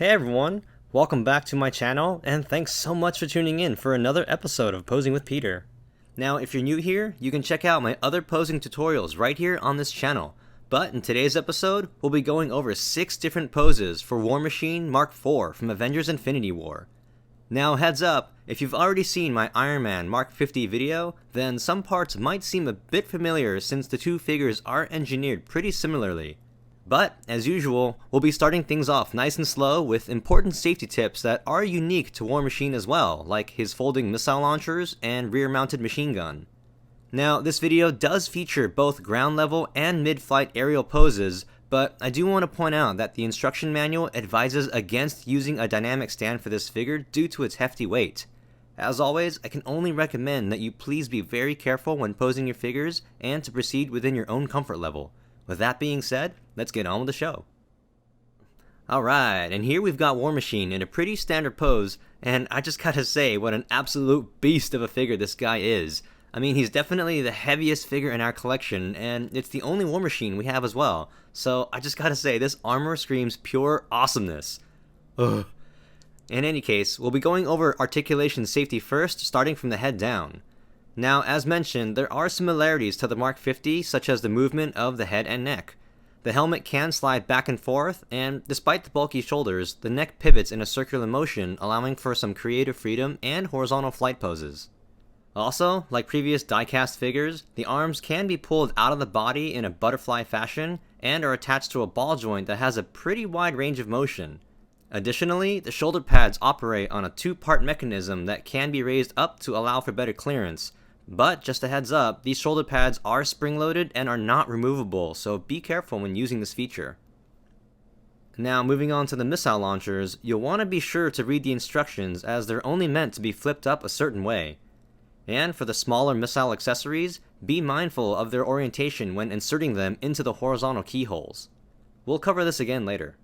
Hey everyone, welcome back to my channel, and thanks so much for tuning in for another episode of Posing with Peter. Now, if you're new here, you can check out my other posing tutorials right here on this channel. But in today's episode, we'll be going over 6 different poses for War Machine Mark IV from Avengers Infinity War. Now, heads up, if you've already seen my Iron Man Mark 50 video, then some parts might seem a bit familiar since the two figures are engineered pretty similarly. But, as usual, we'll be starting things off nice and slow with important safety tips that are unique to War Machine as well, like his folding missile launchers and rear-mounted machine gun. Now, this video does feature both ground level and mid-flight aerial poses, but I do want to point out that the instruction manual advises against using a dynamic stand for this figure due to its hefty weight. As always, I can only recommend that you please be very careful when posing your figures and to proceed within your own comfort level. With that being said, let's get on with the show. Alright, and here we've got War Machine in a pretty standard pose, and I just gotta say what an absolute beast of a figure this guy is. I mean, he's definitely the heaviest figure in our collection, and it's the only War Machine we have as well, so I just gotta say, this armor screams pure awesomeness. Ugh. In any case, we'll be going over articulation safety first, starting from the head down. Now, as mentioned, there are similarities to the Mark 50, such as the movement of the head and neck. The helmet can slide back and forth, and despite the bulky shoulders, the neck pivots in a circular motion, allowing for some creative freedom and horizontal flight poses. Also, like previous die-cast figures, the arms can be pulled out of the body in a butterfly fashion, and are attached to a ball joint that has a pretty wide range of motion. Additionally, the shoulder pads operate on a 2-part mechanism that can be raised up to allow for better clearance. But, just a heads up, these shoulder pads are spring-loaded and are not removable, so be careful when using this feature. Now, moving on to the missile launchers, you'll want to be sure to read the instructions as they're only meant to be flipped up a certain way. And for the smaller missile accessories, be mindful of their orientation when inserting them into the horizontal keyholes. We'll cover this again later.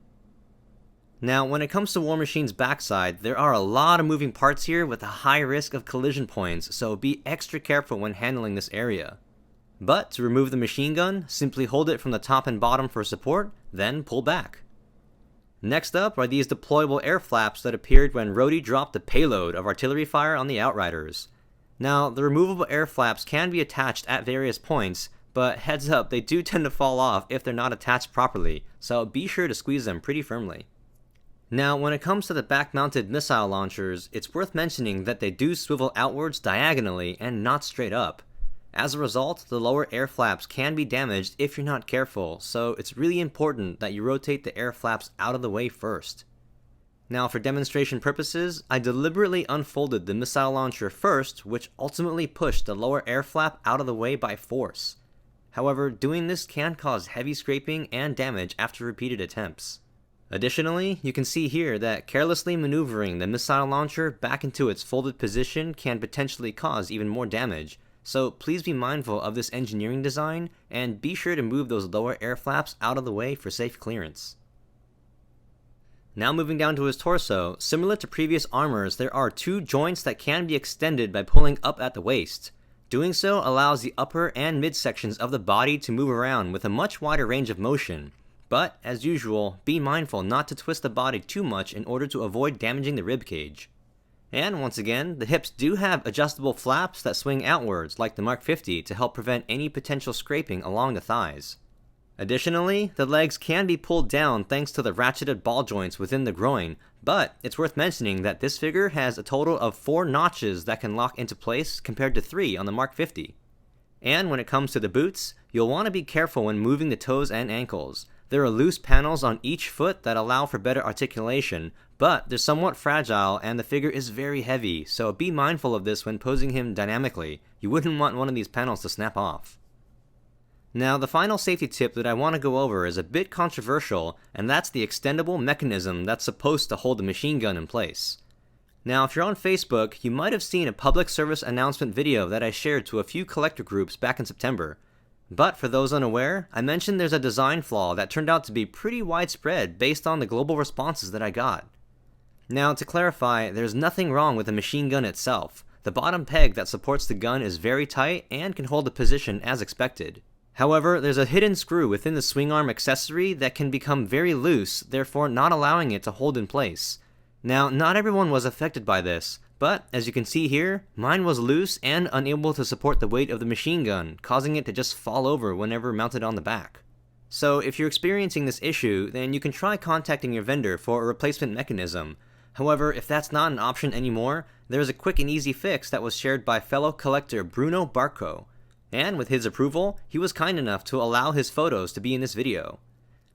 Now, when it comes to War Machine's backside, there are a lot of moving parts here with a high risk of collision points, so be extra careful when handling this area. But to remove the machine gun, simply hold it from the top and bottom for support, then pull back. Next up are these deployable air flaps that appeared when Rhodey dropped the payload of artillery fire on the Outriders. Now, the removable air flaps can be attached at various points, but heads up, they do tend to fall off if they're not attached properly, so be sure to squeeze them pretty firmly. Now, when it comes to the back-mounted missile launchers, it's worth mentioning that they do swivel outwards diagonally and not straight up. As a result, the lower air flaps can be damaged if you're not careful, so it's really important that you rotate the air flaps out of the way first. Now, for demonstration purposes, I deliberately unfolded the missile launcher first, which ultimately pushed the lower air flap out of the way by force. However, doing this can cause heavy scraping and damage after repeated attempts. Additionally, you can see here that carelessly maneuvering the missile launcher back into its folded position can potentially cause even more damage, so please be mindful of this engineering design and be sure to move those lower air flaps out of the way for safe clearance. Now moving down to his torso, similar to previous armors, there are 2 joints that can be extended by pulling up at the waist. Doing so allows the upper and mid sections of the body to move around with a much wider range of motion. But, as usual, be mindful not to twist the body too much in order to avoid damaging the rib cage. And once again, the hips do have adjustable flaps that swing outwards like the Mark 50 to help prevent any potential scraping along the thighs. Additionally, the legs can be pulled down thanks to the ratcheted ball joints within the groin, but it's worth mentioning that this figure has a total of 4 notches that can lock into place compared to 3 on the Mark 50. And when it comes to the boots, you'll want to be careful when moving the toes and ankles. There are loose panels on each foot that allow for better articulation, but they're somewhat fragile and the figure is very heavy, so be mindful of this when posing him dynamically. You wouldn't want one of these panels to snap off. Now, the final safety tip that I want to go over is a bit controversial, and that's the extendable mechanism that's supposed to hold the machine gun in place. Now, if you're on Facebook, you might have seen a public service announcement video that I shared to a few collector groups back in September. But for those unaware, I mentioned there's a design flaw that turned out to be pretty widespread based on the global responses that I got. Now, to clarify, there's nothing wrong with the machine gun itself. The bottom peg that supports the gun is very tight and can hold the position as expected. However, there's a hidden screw within the swing arm accessory that can become very loose, therefore not allowing it to hold in place. Now, not everyone was affected by this, but as you can see here, mine was loose and unable to support the weight of the machine gun, causing it to just fall over whenever mounted on the back. So if you're experiencing this issue, then you can try contacting your vendor for a replacement mechanism. However, if that's not an option anymore, there is a quick and easy fix that was shared by fellow collector Bruno Barco. And with his approval, he was kind enough to allow his photos to be in this video.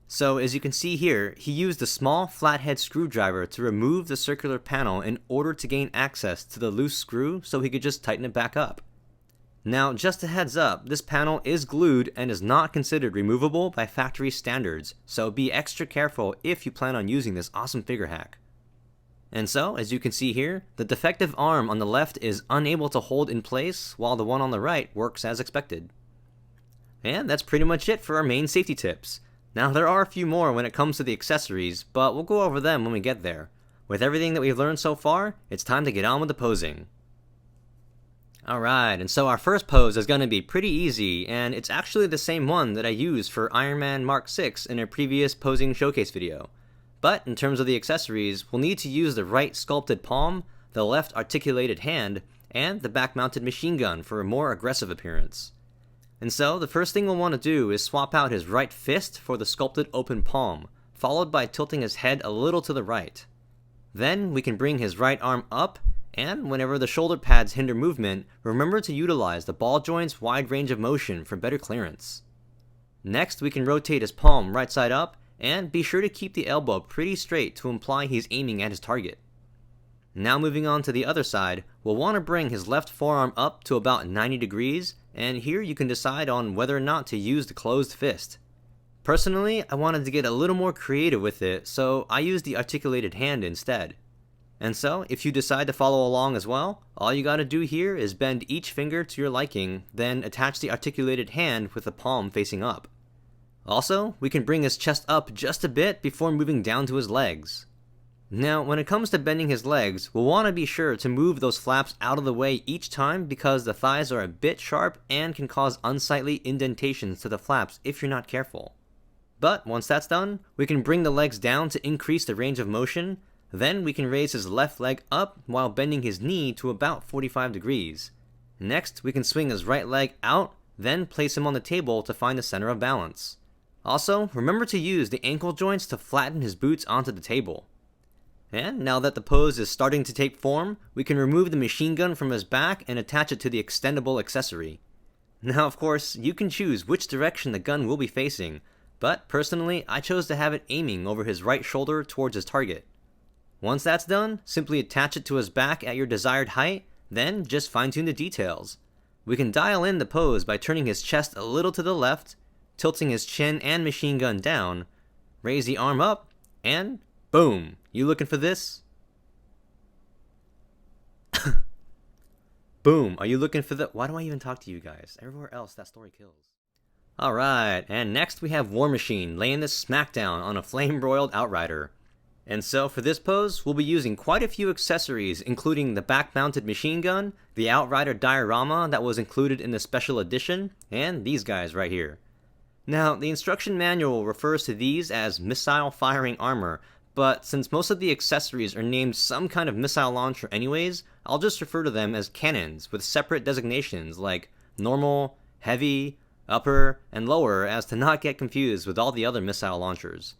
So as you can see here, he used a small flathead screwdriver to remove the circular panel in order to gain access to the loose screw so he could just tighten it back up. Now, just a heads up, this panel is glued and is not considered removable by factory standards, so be extra careful if you plan on using this awesome figure hack. And so, as you can see here, the defective arm on the left is unable to hold in place, while the one on the right works as expected. And that's pretty much it for our main safety tips. Now, there are a few more when it comes to the accessories, but we'll go over them when we get there. With everything that we've learned so far, it's time to get on with the posing. Alright, and so our first pose is going to be pretty easy, and it's actually the same one that I used for Iron Man Mark 6 in a previous posing showcase video. But in terms of the accessories, we'll need to use the right sculpted palm, the left articulated hand, and the back-mounted machine gun for a more aggressive appearance. And so, the first thing we'll want to do is swap out his right fist for the sculpted open palm, followed by tilting his head a little to the right. Then, we can bring his right arm up, and whenever the shoulder pads hinder movement, remember to utilize the ball joint's wide range of motion for better clearance. Next, we can rotate his palm right side up, and be sure to keep the elbow pretty straight to imply he's aiming at his target. Now moving on to the other side, we'll want to bring his left forearm up to about 90 degrees, and here you can decide on whether or not to use the closed fist. Personally, I wanted to get a little more creative with it, so I used the articulated hand instead. And so, if you decide to follow along as well, all you gotta do here is bend each finger to your liking, then attach the articulated hand with the palm facing up. Also, we can bring his chest up just a bit before moving down to his legs. Now, when it comes to bending his legs, we'll want to be sure to move those flaps out of the way each time because the thighs are a bit sharp and can cause unsightly indentations to the flaps if you're not careful. But once that's done, we can bring the legs down to increase the range of motion, then we can raise his left leg up while bending his knee to about 45 degrees. Next, we can swing his right leg out, then place him on the table to find the center of balance. Also, remember to use the ankle joints to flatten his boots onto the table. And now that the pose is starting to take form, we can remove the machine gun from his back and attach it to the extendable accessory. Now of course, you can choose which direction the gun will be facing, but personally I chose to have it aiming over his right shoulder towards his target. Once that's done, simply attach it to his back at your desired height, then just fine-tune the details. We can dial in the pose by turning his chest a little to the left, tilting his chin and machine gun down, raise the arm up, and boom! You looking for this? Boom! Are you looking for the— Why do I even talk to you guys? Everywhere else, that story kills. Alright, and next we have War Machine laying the smackdown on a flame-broiled Outrider. And so for this pose, we'll be using quite a few accessories, including the back-mounted machine gun, the Outrider diorama that was included in the special edition, and these guys right here. Now, the instruction manual refers to these as missile-firing armor, but since most of the accessories are named some kind of missile launcher anyways, I'll just refer to them as cannons with separate designations like normal, heavy, upper, and lower as to not get confused with all the other missile launchers.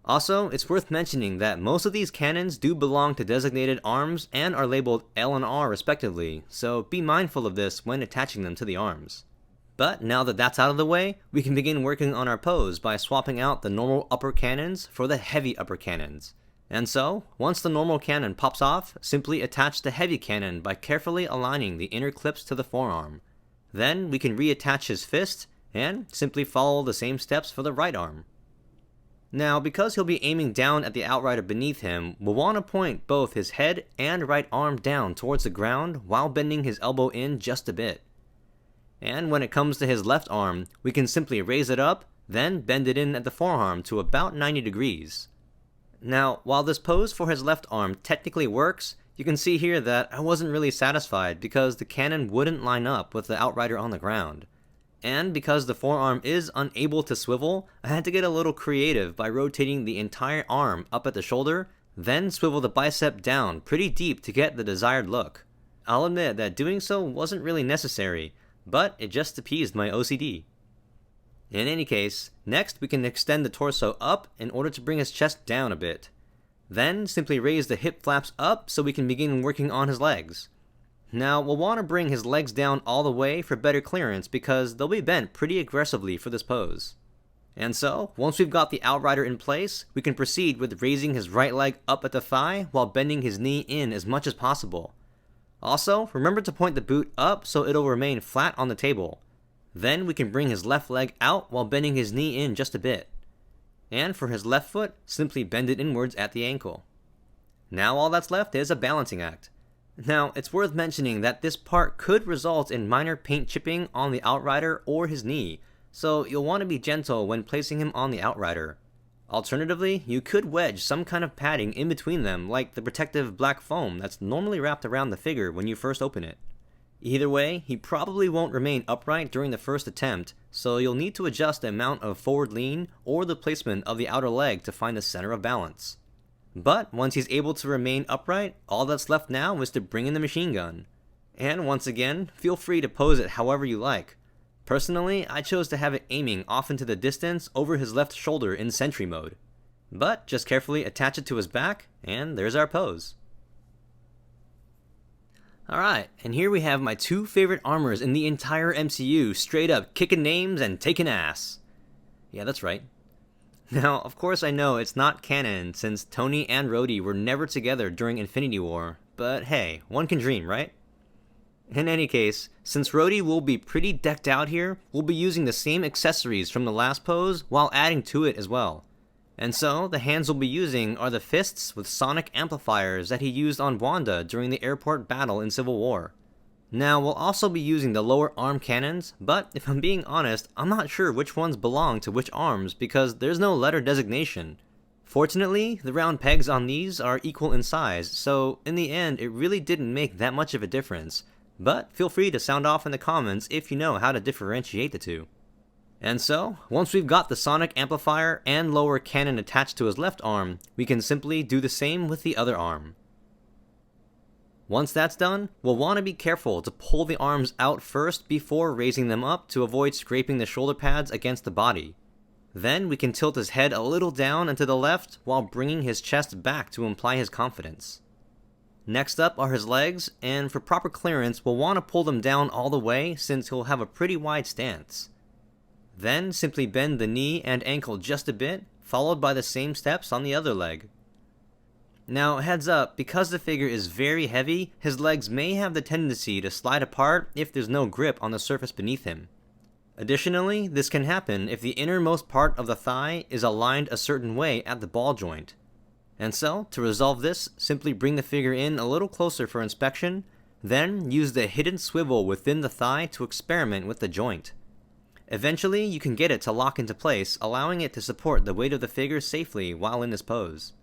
Also, it's worth mentioning that most of these cannons do belong to designated arms and are labeled L and R respectively, so be mindful of this when attaching them to the arms. But now that that's out of the way, we can begin working on our pose by swapping out the normal upper cannons for the heavy upper cannons. And so, once the normal cannon pops off, simply attach the heavy cannon by carefully aligning the inner clips to the forearm. Then we can reattach his fist, and simply follow the same steps for the right arm. Now, because he'll be aiming down at the Outrider beneath him, we'll want to point both his head and right arm down towards the ground while bending his elbow in just a bit. And when it comes to his left arm, we can simply raise it up, then bend it in at the forearm to about 90 degrees. Now, while this pose for his left arm technically works, you can see here that I wasn't really satisfied because the cannon wouldn't line up with the Outrider on the ground. And because the forearm is unable to swivel, I had to get a little creative by rotating the entire arm up at the shoulder, then swivel the bicep down pretty deep to get the desired look. I'll admit that doing so wasn't really necessary, but it just appeased my OCD. In any case, next we can extend the torso up in order to bring his chest down a bit. Then simply raise the hip flaps up so we can begin working on his legs. Now we'll want to bring his legs down all the way for better clearance because they'll be bent pretty aggressively for this pose. And so, once we've got the Outrider in place, we can proceed with raising his right leg up at the thigh while bending his knee in as much as possible. Also, remember to point the boot up so it'll remain flat on the table. Then we can bring his left leg out while bending his knee in just a bit. And for his left foot, simply bend it inwards at the ankle. Now all that's left is a balancing act. Now, it's worth mentioning that this part could result in minor paint chipping on the Outrider or his knee, so you'll want to be gentle when placing him on the Outrider. Alternatively, you could wedge some kind of padding in between them, like the protective black foam that's normally wrapped around the figure when you first open it. Either way, he probably won't remain upright during the first attempt, so you'll need to adjust the amount of forward lean or the placement of the outer leg to find the center of balance. But once he's able to remain upright, all that's left now is to bring in the machine gun. And once again, feel free to pose it however you like. Personally, I chose to have it aiming off into the distance over his left shoulder in sentry mode. But just carefully attach it to his back, and there's our pose. Alright, and here we have my two favorite armors in the entire MCU straight up kicking names and taking ass. Yeah, that's right. Now, of course I know it's not canon since Tony and Rhodey were never together during Infinity War, but hey, one can dream, right? In any case, since Rhodey will be pretty decked out here, we'll be using the same accessories from the last pose while adding to it as well. And so, the hands we'll be using are the fists with sonic amplifiers that he used on Wanda during the airport battle in Civil War. Now, we'll also be using the lower arm cannons, but if I'm being honest, I'm not sure which ones belong to which arms because there's no letter designation. Fortunately, the round pegs on these are equal in size, so in the end it really didn't make that much of a difference, but feel free to sound off in the comments if you know how to differentiate the two. And so, once we've got the sonic amplifier and lower cannon attached to his left arm, we can simply do the same with the other arm. Once that's done, we'll want to be careful to pull the arms out first before raising them up to avoid scraping the shoulder pads against the body. Then we can tilt his head a little down and to the left while bringing his chest back to imply his confidence. Next up are his legs, and for proper clearance we'll want to pull them down all the way since he'll have a pretty wide stance. Then simply bend the knee and ankle just a bit, followed by the same steps on the other leg. Now, heads up, because the figure is very heavy, his legs may have the tendency to slide apart if there's no grip on the surface beneath him. Additionally, this can happen if the innermost part of the thigh is aligned a certain way at the ball joint. And so, to resolve this, simply bring the figure in a little closer for inspection, then use the hidden swivel within the thigh to experiment with the joint. Eventually, you can get it to lock into place, allowing it to support the weight of the figure safely while in this pose.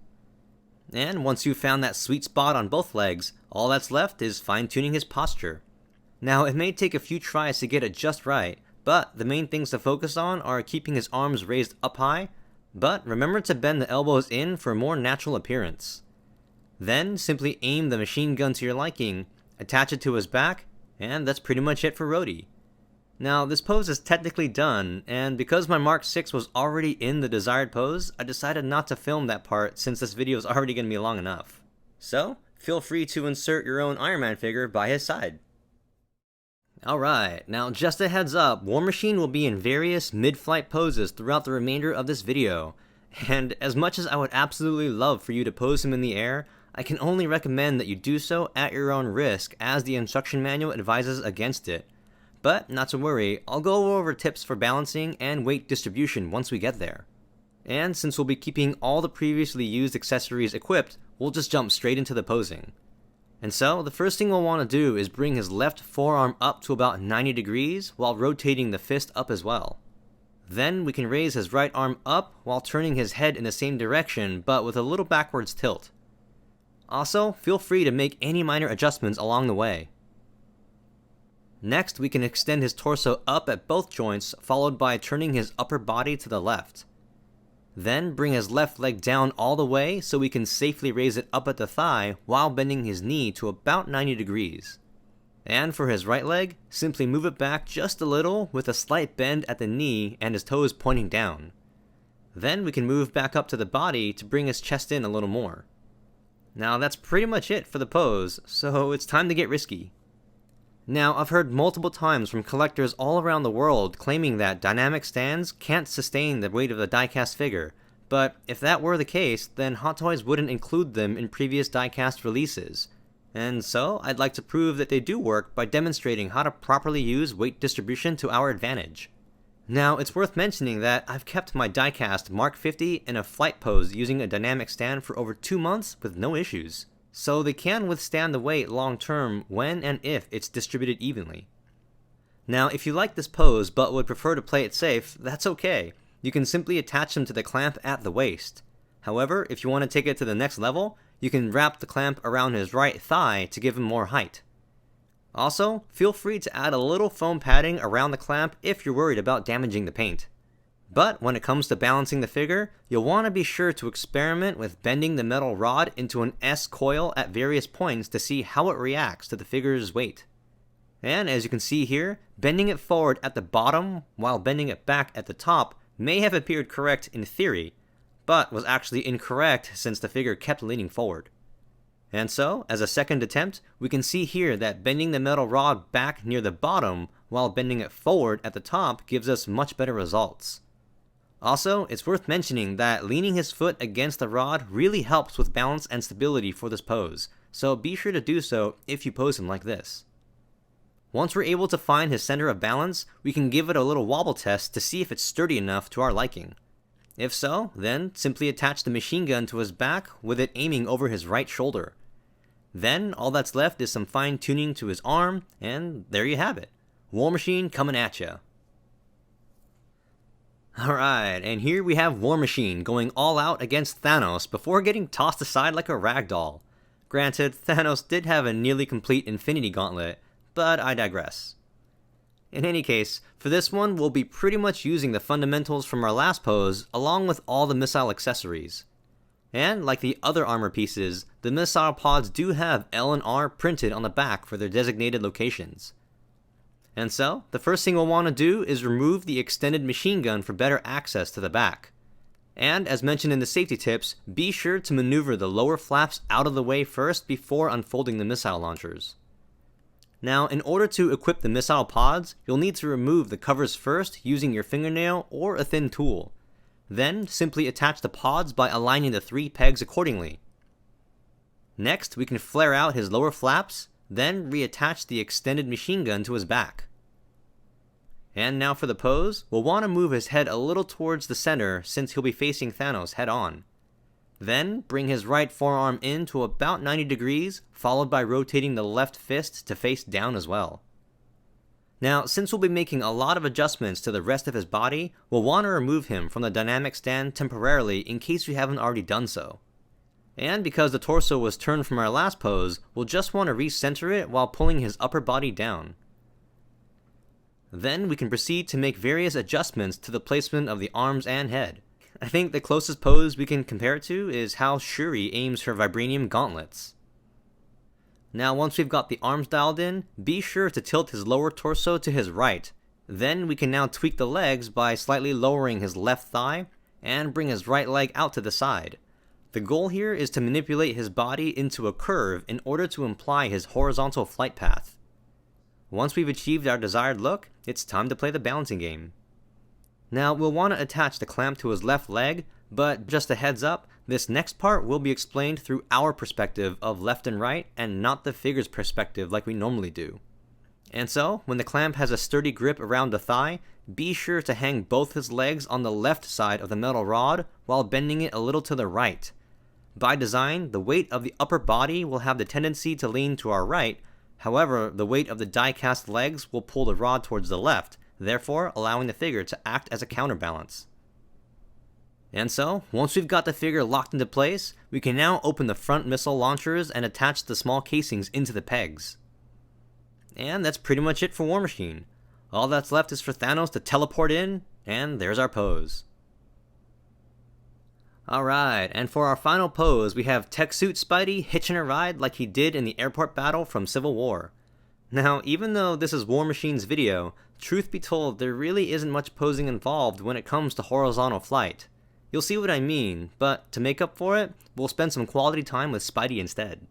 And once you've found that sweet spot on both legs, all that's left is fine-tuning his posture. Now, it may take a few tries to get it just right, but the main things to focus on are keeping his arms raised up high, but remember to bend the elbows in for a more natural appearance. Then, simply aim the machine gun to your liking, attach it to his back, and that's pretty much it for Rhodey. Now, this pose is technically done, and because my Mark 6 was already in the desired pose, I decided not to film that part since this video is already going to be long enough. So, feel free to insert your own Iron Man figure by his side. Alright, now just a heads up, War Machine will be in various mid-flight poses throughout the remainder of this video, and as much as I would absolutely love for you to pose him in the air, I can only recommend that you do so at your own risk as the instruction manual advises against it. But not to worry, I'll go over tips for balancing and weight distribution once we get there. And since we'll be keeping all the previously used accessories equipped, we'll just jump straight into the posing. And so, the first thing we'll want to do is bring his left forearm up to about 90 degrees while rotating the fist up as well. Then we can raise his right arm up while turning his head in the same direction but with a little backwards tilt. Also, feel free to make any minor adjustments along the way. Next, we can extend his torso up at both joints, followed by turning his upper body to the left. Then bring his left leg down all the way so we can safely raise it up at the thigh while bending his knee to about 90 degrees. And for his right leg, simply move it back just a little with a slight bend at the knee and his toes pointing down. Then we can move back up to the body to bring his chest in a little more. Now that's pretty much it for the pose, so it's time to get risky. Now, I've heard multiple times from collectors all around the world claiming that dynamic stands can't sustain the weight of the die-cast figure, but if that were the case, then Hot Toys wouldn't include them in previous die-cast releases. And so, I'd like to prove that they do work by demonstrating how to properly use weight distribution to our advantage. Now, it's worth mentioning that I've kept my die-cast Mark 50 in a flight pose using a dynamic stand for over 2 months with no issues. So they can withstand the weight long term when and if it's distributed evenly. Now, if you like this pose but would prefer to play it safe, that's okay. You can simply attach them to the clamp at the waist. However, if you want to take it to the next level, you can wrap the clamp around his right thigh to give him more height. Also, feel free to add a little foam padding around the clamp if you're worried about damaging the paint. But when it comes to balancing the figure, you'll want to be sure to experiment with bending the metal rod into an S coil at various points to see how it reacts to the figure's weight. And as you can see here, bending it forward at the bottom while bending it back at the top may have appeared correct in theory, but was actually incorrect since the figure kept leaning forward. And so, as a second attempt, we can see here that bending the metal rod back near the bottom while bending it forward at the top gives us much better results. Also, it's worth mentioning that leaning his foot against the rod really helps with balance and stability for this pose, so be sure to do so if you pose him like this. Once we're able to find his center of balance, we can give it a little wobble test to see if it's sturdy enough to our liking. If so, then simply attach the machine gun to his back with it aiming over his right shoulder. Then all that's left is some fine tuning to his arm, and there you have it. War Machine coming at ya. Alright, and here we have War Machine going all out against Thanos before getting tossed aside like a ragdoll. Granted, Thanos did have a nearly complete Infinity Gauntlet, but I digress. In any case, for this one we'll be pretty much using the fundamentals from our last pose along with all the missile accessories. And like the other armor pieces, the missile pods do have L and R printed on the back for their designated locations. And so, the first thing we'll want to do is remove the extended machine gun for better access to the back. And as mentioned in the safety tips, be sure to maneuver the lower flaps out of the way first before unfolding the missile launchers. Now, in order to equip the missile pods, you'll need to remove the covers first using your fingernail or a thin tool. Then, simply attach the pods by aligning the 3 pegs accordingly. Next, we can flare out his lower flaps, then reattach the extended machine gun to his back. And now for the pose, we'll want to move his head a little towards the center since he'll be facing Thanos head on. Then bring his right forearm in to about 90 degrees, followed by rotating the left fist to face down as well. Now, since we'll be making a lot of adjustments to the rest of his body, we'll want to remove him from the dynamic stand temporarily in case we haven't already done so. And because the torso was turned from our last pose, we'll just want to recenter it while pulling his upper body down. Then we can proceed to make various adjustments to the placement of the arms and head. I think the closest pose we can compare it to is how Shuri aims her vibranium gauntlets. Now once we've got the arms dialed in, be sure to tilt his lower torso to his right. Then we can now tweak the legs by slightly lowering his left thigh and bring his right leg out to the side. The goal here is to manipulate his body into a curve in order to imply his horizontal flight path. Once we've achieved our desired look, it's time to play the balancing game. Now we'll want to attach the clamp to his left leg, but just a heads up, this next part will be explained through our perspective of left and right and not the figure's perspective like we normally do. And so, when the clamp has a sturdy grip around the thigh, be sure to hang both his legs on the left side of the metal rod while bending it a little to the right. By design, the weight of the upper body will have the tendency to lean to our right, however, the weight of the die-cast legs will pull the rod towards the left, therefore allowing the figure to act as a counterbalance. And so, once we've got the figure locked into place, we can now open the front missile launchers and attach the small casings into the pegs. And that's pretty much it for War Machine. All that's left is for Thanos to teleport in, and there's our pose. Alright, and for our final pose, we have Tech Suit Spidey hitching a ride like he did in the airport battle from Civil War. Now, even though this is War Machine's video, truth be told, there really isn't much posing involved when it comes to horizontal flight. You'll see what I mean, but to make up for it, we'll spend some quality time with Spidey instead.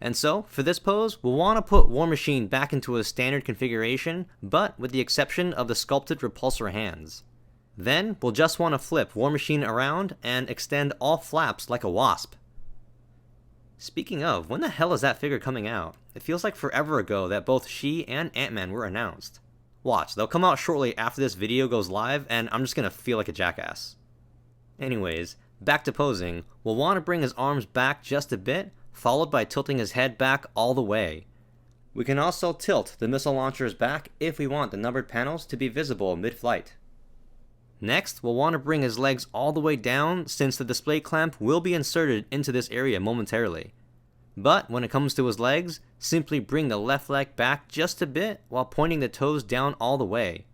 And so, for this pose, we'll want to put War Machine back into a standard configuration, but with the exception of the sculpted repulsor hands. Then, we'll just want to flip War Machine around and extend all flaps like a wasp. Speaking of, when the hell is that figure coming out? It feels like forever ago that both she and Ant-Man were announced. Watch, they'll come out shortly after this video goes live, and I'm just gonna feel like a jackass. Anyways, back to posing, we'll want to bring his arms back just a bit, followed by tilting his head back all the way. We can also tilt the missile launchers back if we want the numbered panels to be visible mid-flight. Next, we'll want to bring his legs all the way down since the display clamp will be inserted into this area momentarily. But when it comes to his legs, simply bring the left leg back just a bit while pointing the toes down all the way.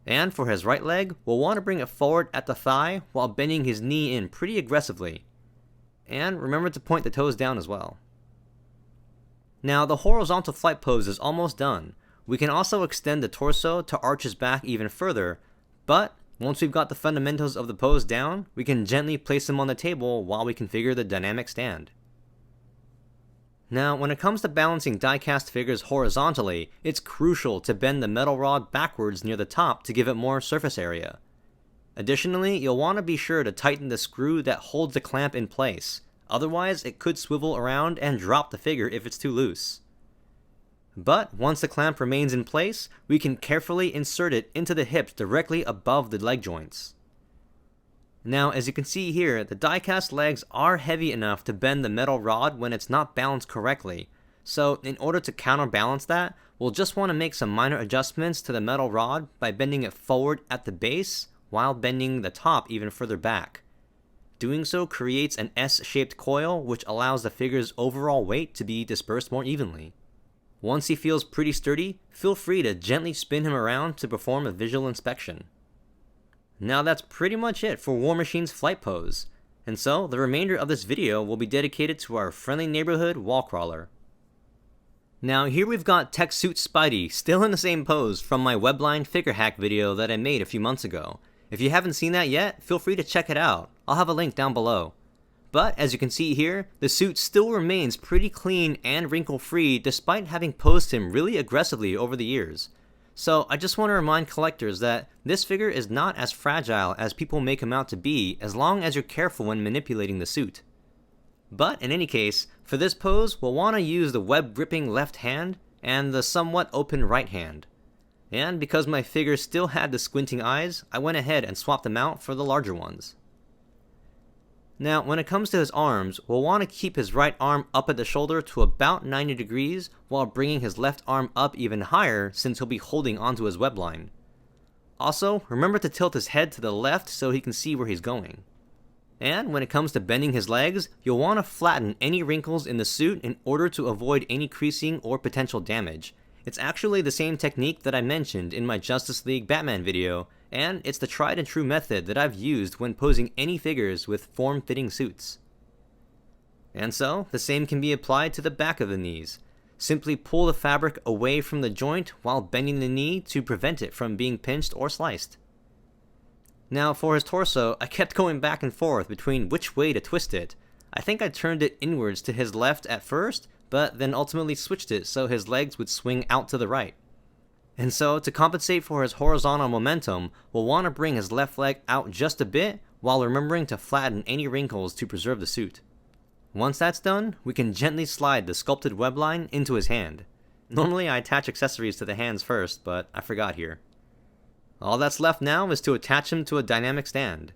And for his right leg, we'll want to bring it forward at the thigh while bending his knee in pretty aggressively. And remember to point the toes down as well. Now the horizontal flight pose is almost done. We can also extend the torso to arch his back even further, but once we've got the fundamentals of the pose down, we can gently place him on the table while we configure the dynamic stand. Now, when it comes to balancing die-cast figures horizontally, it's crucial to bend the metal rod backwards near the top to give it more surface area. Additionally, you'll want to be sure to tighten the screw that holds the clamp in place, otherwise it could swivel around and drop the figure if it's too loose. But once the clamp remains in place, we can carefully insert it into the hips directly above the leg joints. Now, as you can see here, the die-cast legs are heavy enough to bend the metal rod when it's not balanced correctly, so in order to counterbalance that, we'll just want to make some minor adjustments to the metal rod by bending it forward at the base while bending the top even further back. Doing so creates an S-shaped coil which allows the figure's overall weight to be dispersed more evenly. Once he feels pretty sturdy, feel free to gently spin him around to perform a visual inspection. Now that's pretty much it for War Machine's flight pose, and so the remainder of this video will be dedicated to our friendly neighborhood wall crawler. Now here we've got Tech Suit Spidey still in the same pose from my webline figure hack video that I made a few months ago. If you haven't seen that yet, feel free to check it out. I'll have a link down below. But as you can see here, the suit still remains pretty clean and wrinkle-free despite having posed him really aggressively over the years. So I just want to remind collectors that this figure is not as fragile as people make him out to be as long as you're careful when manipulating the suit. But in any case, for this pose, we'll want to use the web-gripping left hand and the somewhat open right hand. And because my figure still had the squinting eyes, I went ahead and swapped them out for the larger ones. Now, when it comes to his arms, we'll want to keep his right arm up at the shoulder to about 90 degrees while bringing his left arm up even higher since he'll be holding onto his web line. Also, remember to tilt his head to the left so he can see where he's going. And when it comes to bending his legs, you'll want to flatten any wrinkles in the suit in order to avoid any creasing or potential damage. It's actually the same technique that I mentioned in my Justice League Batman video, and it's the tried and true method that I've used when posing any figures with form-fitting suits. And so, the same can be applied to the back of the knees. Simply pull the fabric away from the joint while bending the knee to prevent it from being pinched or sliced. Now for his torso, I kept going back and forth between which way to twist it. I think I turned it inwards to his left at first, but then ultimately switched it so his legs would swing out to the right. And so, to compensate for his horizontal momentum, we'll want to bring his left leg out just a bit while remembering to flatten any wrinkles to preserve the suit. Once that's done, we can gently slide the sculpted web line into his hand. Normally I attach accessories to the hands first, but I forgot here. All that's left now is to attach him to a dynamic stand.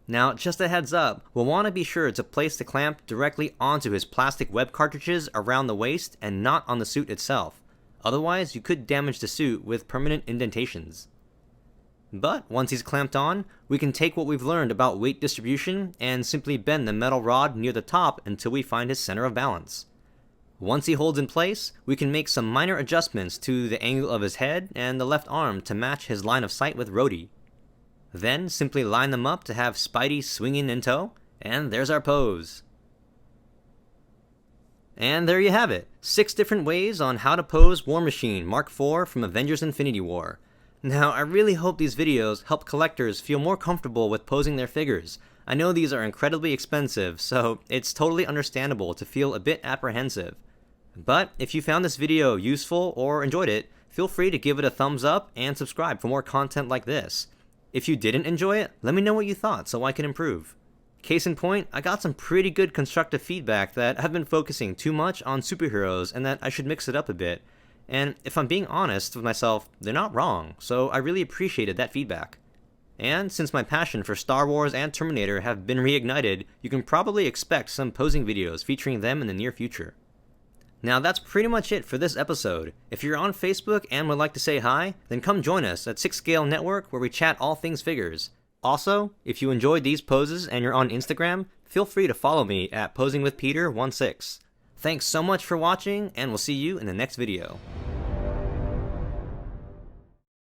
Now, just a heads up, we'll want to be sure to place the clamp directly onto his plastic web cartridges around the waist and not on the suit itself. Otherwise, you could damage the suit with permanent indentations. But once he's clamped on, we can take what we've learned about weight distribution and simply bend the metal rod near the top until we find his center of balance. Once he holds in place, we can make some minor adjustments to the angle of his head and the left arm to match his line of sight with Rhodey. Then simply line them up to have Spidey swinging in tow, and there's our pose. And there you have it, 6 different ways on how to pose War Machine Mark IV from Avengers Infinity War. Now, I really hope these videos help collectors feel more comfortable with posing their figures. I know these are incredibly expensive, so it's totally understandable to feel a bit apprehensive. But if you found this video useful or enjoyed it, feel free to give it a thumbs up and subscribe for more content like this. If you didn't enjoy it, let me know what you thought so I can improve. Case in point, I got some pretty good constructive feedback that I've been focusing too much on superheroes and that I should mix it up a bit. And if I'm being honest with myself, they're not wrong, so I really appreciated that feedback. And since my passion for Star Wars and Terminator have been reignited, you can probably expect some posing videos featuring them in the near future. Now that's pretty much it for this episode. If you're on Facebook and would like to say hi, then come join us at 6 Scale Network where we chat all things figures. Also, if you enjoyed these poses and you're on Instagram, feel free to follow me at posingwithpeter16. Thanks so much for watching, and we'll see you in the next video.